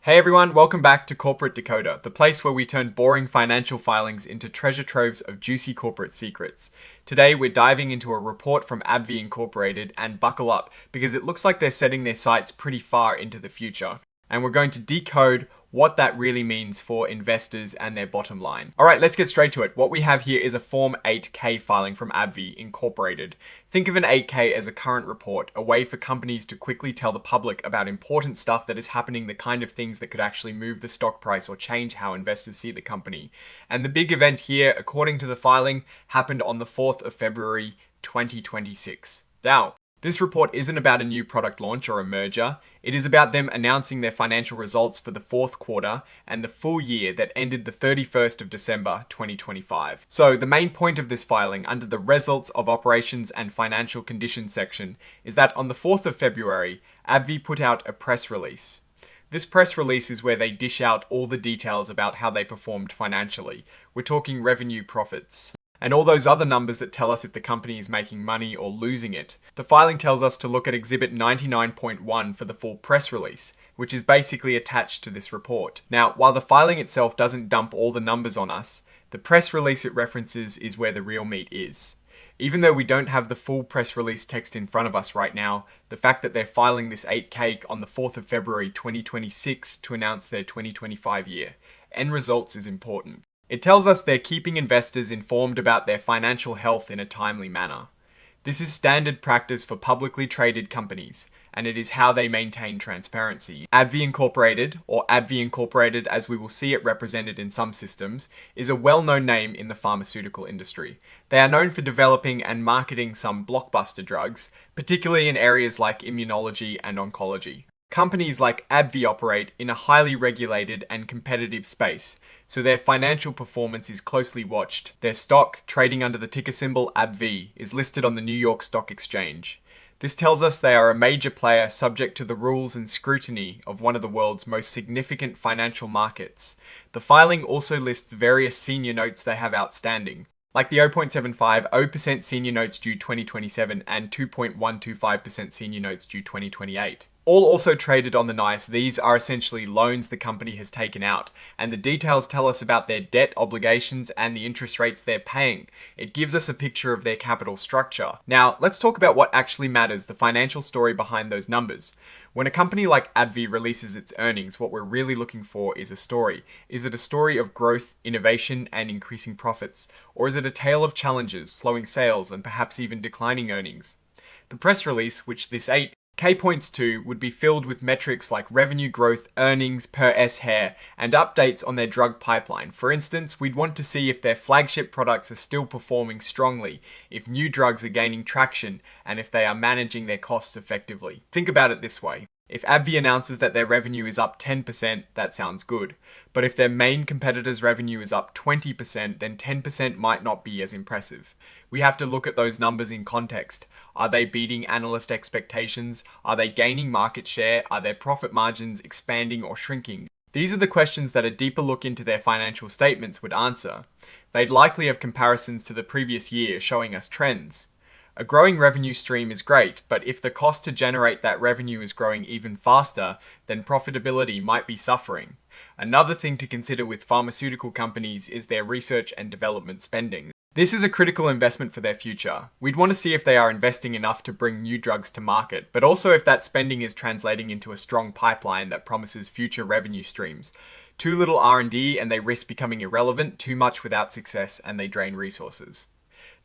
Hey everyone, welcome back to Corporate Decoder, the place where we turn boring financial filings into treasure troves of juicy corporate secrets. Today we're diving into a report from AbbVie Inc, and buckle up because it looks like they're setting their sights pretty far into the future. And we're going to decode what that really means for investors and their bottom line. Alright, let's get straight to it. What we have here is a Form 8K filing from AbbVie Incorporated. Think of an 8K as a current report, a way for companies to quickly tell the public about important stuff that is happening, the kind of things that could actually move the stock price or change how investors see the company. And the big event here, according to the filing, happened on the 4th of February 2026. Now, this report isn't about a new product launch or a merger. It is about them announcing their financial results for the fourth quarter and the full year that ended the 31st of December 2025. So the main point of this filing under the Results of Operations and Financial Conditions section is that on the 4th of February, AbbVie put out a press release. This press release is where they dish out all the details about how they performed financially. We're talking revenue, profits, and all those other numbers that tell us if the company is making money or losing it. The filing tells us to look at Exhibit 99.1 for the full press release, which is basically attached to this report. Now, while the filing itself doesn't dump all the numbers on us, the press release it references is where the real meat is. Even though we don't have the full press release text in front of us right now, the fact that they're filing this 8K on the 4th of February 2026 to announce their 2025 year end results is important. It tells us they're keeping investors informed about their financial health in a timely manner. This is standard practice for publicly traded companies, and it is how they maintain transparency. AbbVie Incorporated, or AbbVie Incorporated as we will see it represented in some systems, is a well-known name in the pharmaceutical industry. They are known for developing and marketing some blockbuster drugs, particularly in areas like immunology and oncology. Companies like AbbVie operate in a highly regulated and competitive space, so their financial performance is closely watched. Their stock, trading under the ticker symbol AbbVie, is listed on the New York Stock Exchange. This tells us they are a major player subject to the rules and scrutiny of one of the world's most significant financial markets. The filing also lists various senior notes they have outstanding, like the 0.75 0% senior notes due 2027 and 2.125% senior notes due 2028. All also traded on the NYSE, these are essentially loans the company has taken out, and the details tell us about their debt obligations and the interest rates they're paying. It gives us a picture of their capital structure. Now, let's talk about what actually matters, the financial story behind those numbers. When a company like AbbVie releases its earnings, what we're really looking for is a story. Is it a story of growth, innovation, and increasing profits? Or is it a tale of challenges, slowing sales, and perhaps even declining earnings? The press release, which this 8K points to, would be filled with metrics like revenue growth, earnings per S-hair, and updates on their drug pipeline. For instance, we'd want to see if their flagship products are still performing strongly, if new drugs are gaining traction, and if they are managing their costs effectively. Think about it this way. If AbbVie announces that their revenue is up 10%, that sounds good. But if their main competitor's revenue is up 20%, then 10% might not be as impressive. We have to look at those numbers in context. Are they beating analyst expectations? Are they gaining market share? Are their profit margins expanding or shrinking? These are the questions that a deeper look into their financial statements would answer. They'd likely have comparisons to the previous year showing us trends. A growing revenue stream is great, but if the cost to generate that revenue is growing even faster, then profitability might be suffering. Another thing to consider with pharmaceutical companies is their research and development spending. This is a critical investment for their future. We'd want to see if they are investing enough to bring new drugs to market, but also if that spending is translating into a strong pipeline that promises future revenue streams. Too little R&D and they risk becoming irrelevant, too much without success and they drain resources.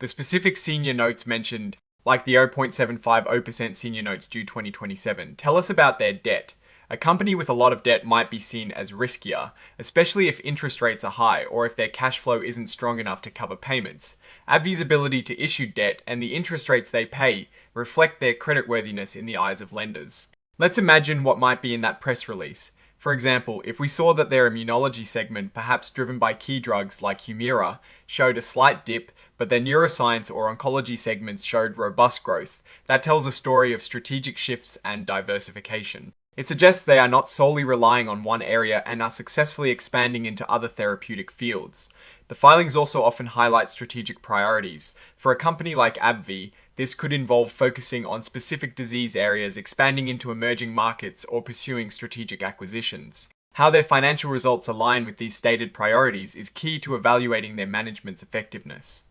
The specific senior notes mentioned, like the 0.75 0% senior notes due 2027, tell us about their debt. A company with a lot of debt might be seen as riskier, especially if interest rates are high or if their cash flow isn't strong enough to cover payments. AbbVie's ability to issue debt and the interest rates they pay reflect their creditworthiness in the eyes of lenders. Let's imagine what might be in that press release. For example, if we saw that their immunology segment, perhaps driven by key drugs like Humira, showed a slight dip, but their neuroscience or oncology segments showed robust growth, that tells a story of strategic shifts and diversification. It suggests they are not solely relying on one area and are successfully expanding into other therapeutic fields. The filings also often highlight strategic priorities. For a company like AbbVie, this could involve focusing on specific disease areas, expanding into emerging markets, or pursuing strategic acquisitions. How their financial results align with these stated priorities is key to evaluating their management's effectiveness.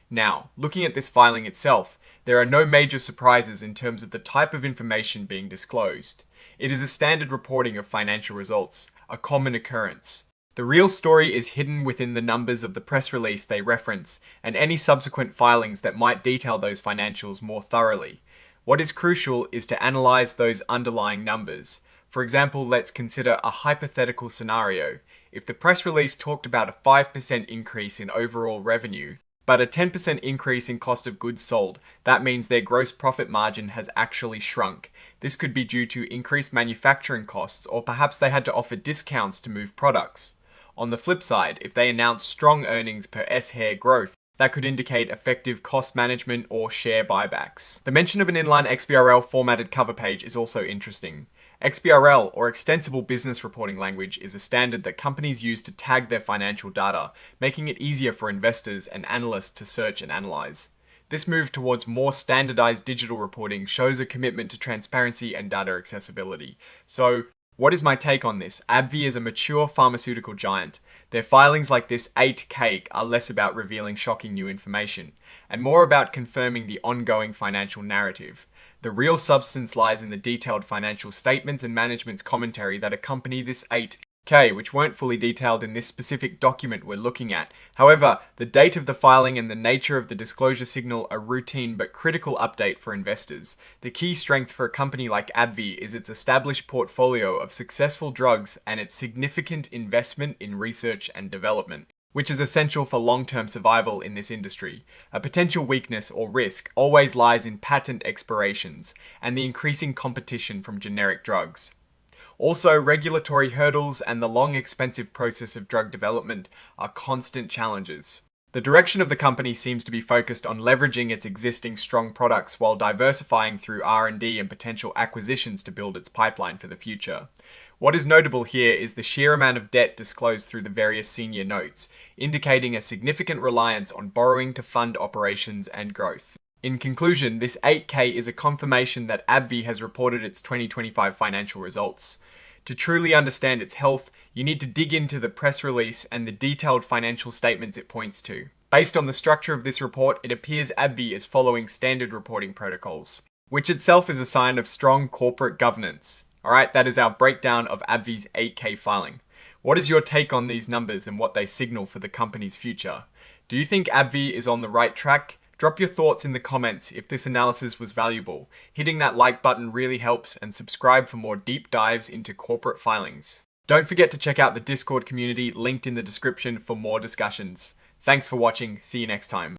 Now, looking at this filing itself, there are no major surprises in terms of the type of information being disclosed. It is a standard reporting of financial results, a common occurrence. The real story is hidden within the numbers of the press release they reference and any subsequent filings that might detail those financials more thoroughly. What is crucial is to analyze those underlying numbers. For example, let's consider a hypothetical scenario. If the press release talked about a 5% increase in overall revenue, but a 10% increase in cost of goods sold, that means their gross profit margin has actually shrunk. This could be due to increased manufacturing costs, or perhaps they had to offer discounts to move products. On the flip side, if they announce strong earnings per S-hair growth, that could indicate effective cost management or share buybacks. The mention of an inline XBRL formatted cover page is also interesting. XBRL, or Extensible Business Reporting Language, is a standard that companies use to tag their financial data, making it easier for investors and analysts to search and analyze. This move towards more standardized digital reporting shows a commitment to transparency and data accessibility. So, what is my take on this? AbbVie is a mature pharmaceutical giant. Their filings like this 8K are less about revealing shocking new information, and more about confirming the ongoing financial narrative. The real substance lies in the detailed financial statements and management's commentary that accompany this 8K, which weren't fully detailed in this specific document we're looking at. However, the date of the filing and the nature of the disclosure signal a routine but critical update for investors. The key strength for a company like AbbVie is its established portfolio of successful drugs and its significant investment in research and development, which is essential for long-term survival in this industry. A potential weakness or risk always lies in patent expirations and the increasing competition from generic drugs. Also, regulatory hurdles and the long, expensive process of drug development are constant challenges. The direction of the company seems to be focused on leveraging its existing strong products while diversifying through R&D and potential acquisitions to build its pipeline for the future. What is notable here is the sheer amount of debt disclosed through the various senior notes, indicating a significant reliance on borrowing to fund operations and growth. In conclusion, this 8K is a confirmation that AbbVie has reported its 2025 financial results. To truly understand its health, you need to dig into the press release and the detailed financial statements it points to. Based on the structure of this report, it appears AbbVie is following standard reporting protocols, which itself is a sign of strong corporate governance. Alright, that is our breakdown of AbbVie's 8K filing. What is your take on these numbers and what they signal for the company's future? Do you think AbbVie is on the right track? Drop your thoughts in the comments if this analysis was valuable. Hitting that like button really helps, and subscribe for more deep dives into corporate filings. Don't forget to check out the Discord community linked in the description for more discussions. Thanks for watching. See you next time.